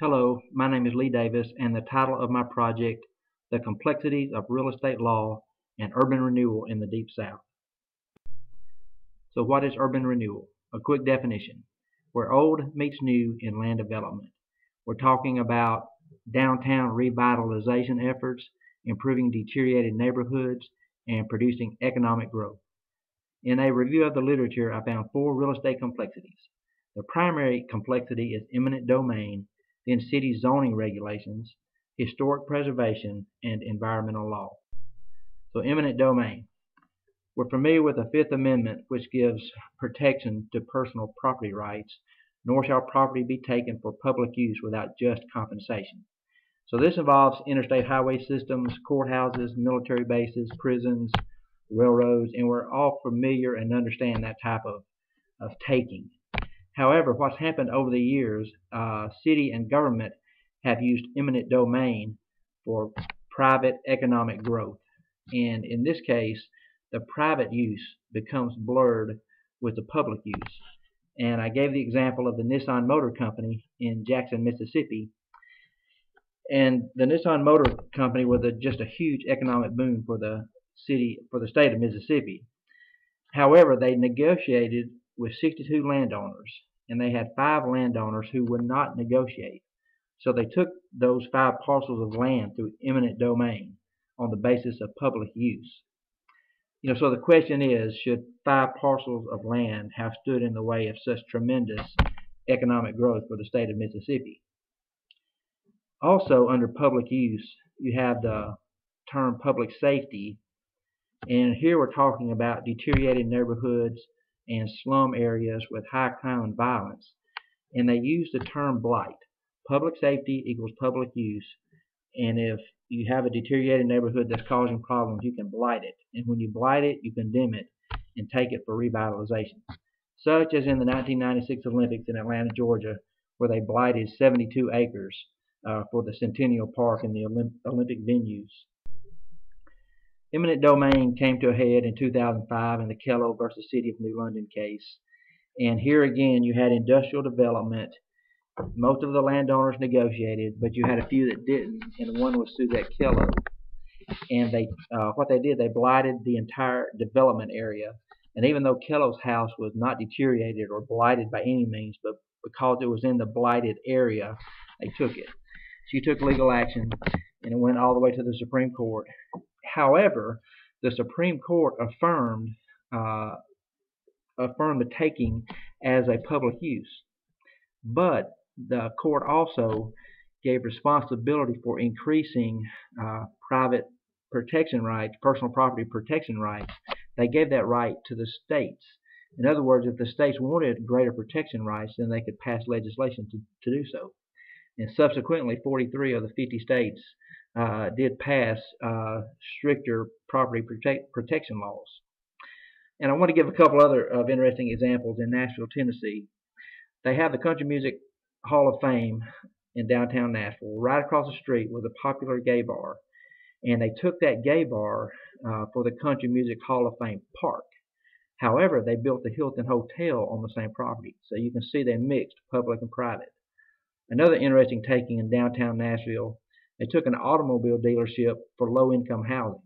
Hello, my name is Lee Davis, and the title of my project, The Complexities of Real Estate Law and Urban Renewal in the Deep South. So what is urban renewal? A quick definition: where old meets new in land development. We're talking about downtown revitalization efforts, improving deteriorated neighborhoods, and producing economic growth. In a review of the literature, I found four real estate complexities. The primary complexity is eminent domain, then city zoning regulations, historic preservation, and environmental law. So eminent domain. We're familiar with the Fifth Amendment, which gives protection to personal property rights, nor shall property be taken for public use without just compensation. So this involves interstate highway systems, courthouses, military bases, prisons, railroads, and we're all familiar and understand that type of taking. However, what's happened over the years, city and government have used eminent domain for private economic growth. And in this case, the private use becomes blurred with the public use. And I gave the example of the Nissan Motor Company in Jackson, Mississippi. And the Nissan Motor Company was just a huge economic boom for the state of Mississippi. However, they negotiated with 62 landowners, and they had 5 landowners who would not negotiate. So they took those 5 parcels of land through eminent domain on the basis of public use. So the question is, should 5 parcels of land have stood in the way of such tremendous economic growth for the state of Mississippi? Also, under public use, you have the term public safety, and here we're talking about deteriorated neighborhoods and slum areas with high crime and violence, and they use the term blight. Public safety equals public use, and if you have a deteriorated neighborhood that's causing problems, you can blight it, and when you blight it, you condemn it and take it for revitalization, such as in the 1996 Olympics in Atlanta, Georgia, where they blighted 72 acres for the Centennial Park and the Olympic venues. Eminent domain came to a head in 2005 in the Kello versus City of New London case. And here again, you had industrial development. Most of the landowners negotiated, but you had a few that didn't, and one was Suzette Kello. And what they did, they blighted the entire development area. And even though Kello's house was not deteriorated or blighted by any means, but because it was in the blighted area, they took it. She took legal action, and it went all the way to the Supreme Court. However, the Supreme Court affirmed the taking as a public use, but the court also gave responsibility for increasing private protection rights, personal property protection rights. They gave that right to the states. In other words, if the states wanted greater protection rights, then they could pass legislation to do so. And subsequently, 43 of the 50 states did pass stricter property protection laws. And I want to give a couple other of interesting examples in Nashville, Tennessee. They have the Country Music Hall of Fame in downtown Nashville. Right across the street was a popular gay bar. And they took that gay bar for the Country Music Hall of Fame Park. However, they built the Hilton Hotel on the same property. So you can see they mixed public and private. Another interesting taking in downtown Nashville, they took an automobile dealership for low-income housing.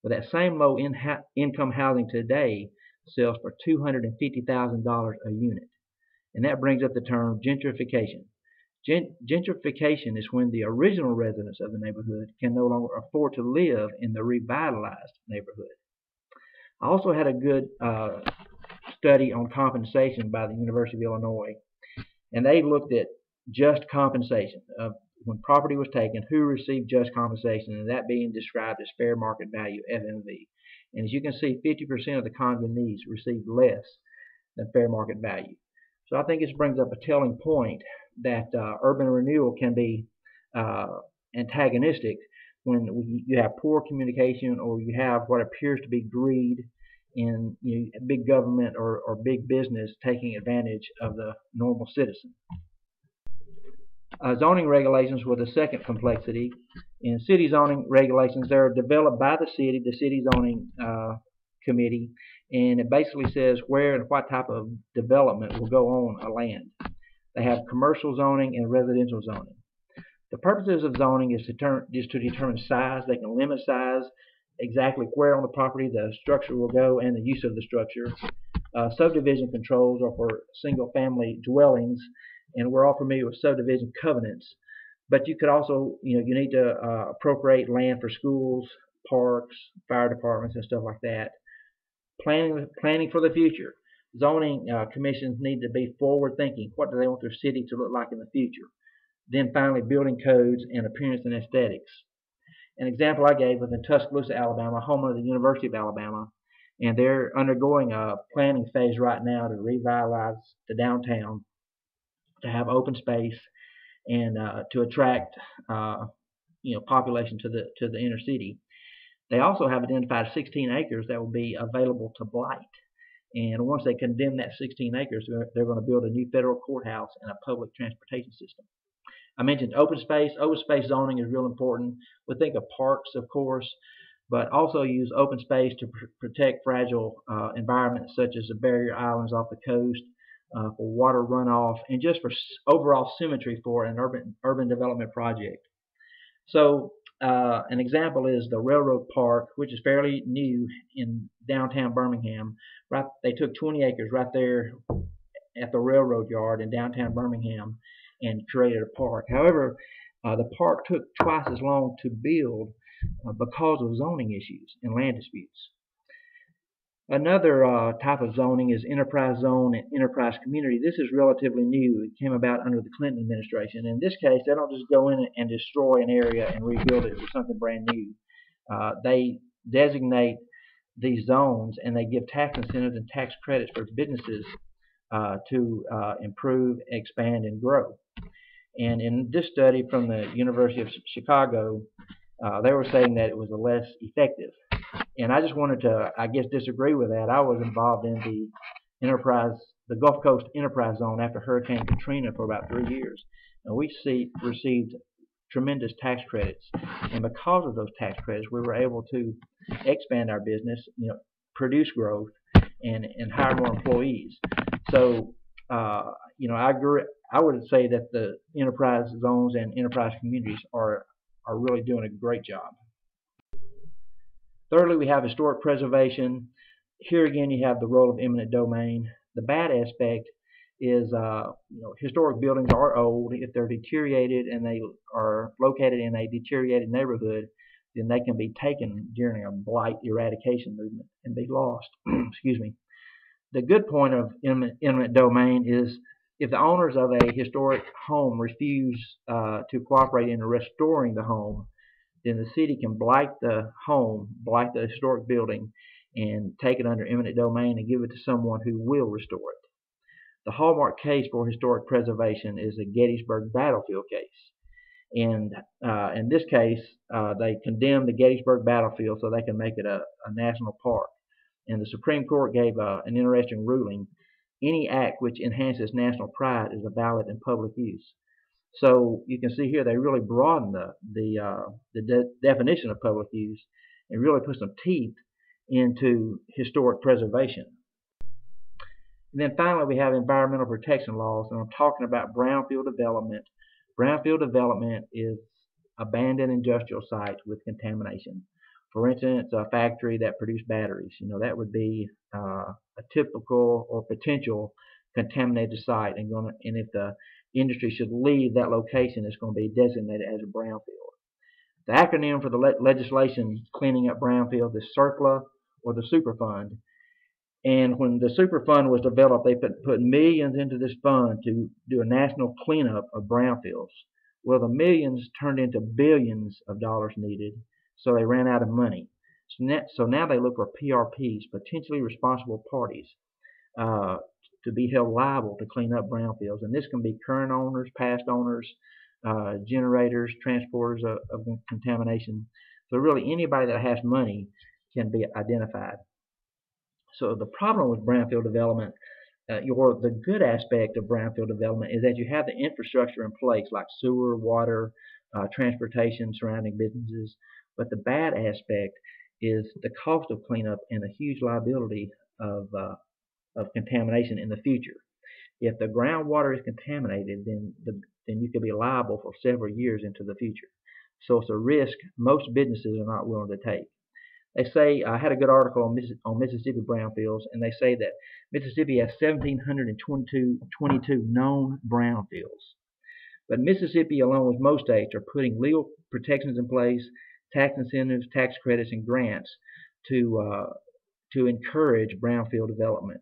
But that same low-income housing today sells for $250,000 a unit. And that brings up the term gentrification. Gentrification is when the original residents of the neighborhood can no longer afford to live in the revitalized neighborhood. I also had a good study on compensation by the University of Illinois, and they looked at just compensation of when property was taken, who received just compensation, and that being described as fair market value, FMV. And as you can see, 50% of the condonees received less than fair market value. So I think this brings up a telling point that urban renewal can be antagonistic when you have poor communication, or you have what appears to be greed in big government or big business taking advantage of the normal citizen. Zoning regulations were the second complexity. In city zoning regulations, they're developed by the city zoning committee, and it basically says where and what type of development will go on a land. They have commercial zoning and residential zoning. The purposes of zoning is to determine size. They can limit size, exactly where on the property the structure will go, and the use of the structure. Subdivision controls are for single-family dwellings, and we're all familiar with subdivision covenants. But you could also, you need to appropriate land for schools, parks, fire departments, and stuff like that. Planning for the future. Zoning commissions need to be forward-thinking. What do they want their city to look like in the future? Then finally, building codes and appearance and aesthetics. An example I gave was in Tuscaloosa, Alabama, home of the University of Alabama, and they're undergoing a planning phase right now to revitalize the downtown, to have open space, and to attract population to the inner city. They also have identified 16 acres that will be available to blight. And once they condemn that 16 acres, they're going to build a new federal courthouse and a public transportation system. I mentioned open space. Open space zoning is real important. We think of parks, of course, but also use open space to protect fragile environments such as the barrier islands off the coast, for water runoff, and just for overall symmetry for an urban development project. So an example is the Railroad Park, which is fairly new in downtown Birmingham. They took 20 acres right there at the railroad yard in downtown Birmingham and created a park. However, the park took twice as long to build because of zoning issues and land disputes. Another type of zoning is enterprise zone and enterprise community. This is relatively new. It came about under the Clinton administration. In this case, they don't just go in and destroy an area and rebuild it with something brand new. They designate these zones and they give tax incentives and tax credits for businesses to improve, expand, and grow. And in this study from the University of Chicago, they were saying that it was less effective. And I just wanted to, disagree with that. I was involved in the Gulf Coast Enterprise Zone after Hurricane Katrina for about 3 years. And we received tremendous tax credits. And because of those tax credits, we were able to expand our business, produce growth, and hire more employees. So, I would say that the enterprise zones and enterprise communities are really doing a great job. Thirdly, we have historic preservation. Here again, you have the role of eminent domain. The bad aspect is, historic buildings are old. If they're deteriorated and they are located in a deteriorated neighborhood, then they can be taken during a blight eradication movement and be lost. Excuse me. The good point of eminent domain is if the owners of a historic home refuse to cooperate in restoring the home, then the city can blight the home, blight the historic building, and take it under eminent domain and give it to someone who will restore it. The hallmark case for historic preservation is the Gettysburg battlefield case. And in this case, they condemned the Gettysburg battlefield so they can make it a national park. And the Supreme Court gave an interesting ruling. Any act which enhances national pride is a valid and public use. So you can see here they really broaden the definition of public use and really put some teeth into historic preservation. And then finally we have environmental protection laws, and I'm talking about brownfield development. Brownfield development is abandoned industrial sites with contamination. For instance, a factory that produced batteries, that would be a typical or potential contaminated site, and if the industry should leave that location, it's going to be designated as a brownfield. The acronym for the legislation cleaning up brownfields is CERCLA, or the Superfund. And when the Superfund was developed, they put millions into this fund to do a national cleanup of brownfields. Well, the millions turned into billions of dollars needed, so they ran out of money. So now they look for PRPs, potentially responsible parties, to be held liable to clean up brownfields. And this can be current owners, past owners, generators, transporters of contamination. So really anybody that has money can be identified. So the problem with brownfield development, or the good aspect of brownfield development, is that you have the infrastructure in place like sewer, water, transportation, surrounding businesses. But the bad aspect is the cost of cleanup and the huge liability of contamination in the future. If the groundwater is contaminated, then then you could be liable for several years into the future. So it's a risk most businesses are not willing to take. They say, I had a good article on Mississippi brownfields, and they say that Mississippi has 1,722 known brownfields. But Mississippi, along with most states, are putting legal protections in place, tax incentives, tax credits, and grants to encourage brownfield development.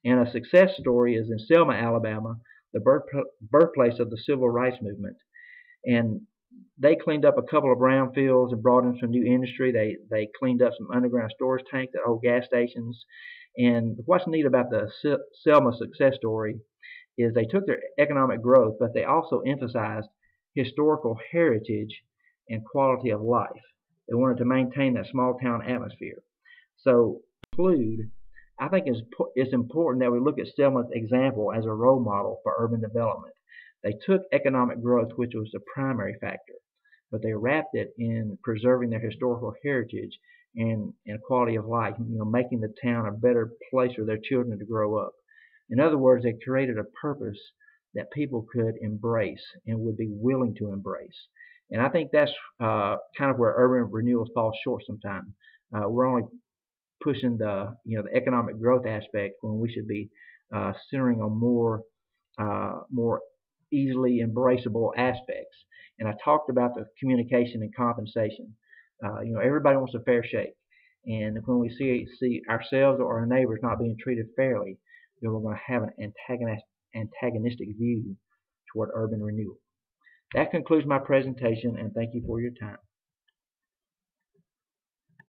And a success story is in Selma, Alabama, the birthplace of the civil rights movement. And they cleaned up a couple of brownfields and brought in some new industry. They cleaned up some underground storage tanks at old gas stations. And what's neat about the Selma success story is they took their economic growth, but they also emphasized historical heritage and quality of life. They wanted to maintain that small town atmosphere. So, to conclude, I think it's important that we look at Selma's example as a role model for urban development. They took economic growth, which was the primary factor, but they wrapped it in preserving their historical heritage and quality of life, making the town a better place for their children to grow up. In other words, they created a purpose that people could embrace and would be willing to embrace. And I think that's kind of where urban renewal falls short sometimes. We're only pushing the economic growth aspect when we should be centering on more easily embraceable aspects. And I talked about the communication and compensation. Everybody wants a fair shake, and when we see ourselves or our neighbors not being treated fairly, then we're going to have an antagonistic view toward urban renewal. That concludes my presentation, and thank you for your time.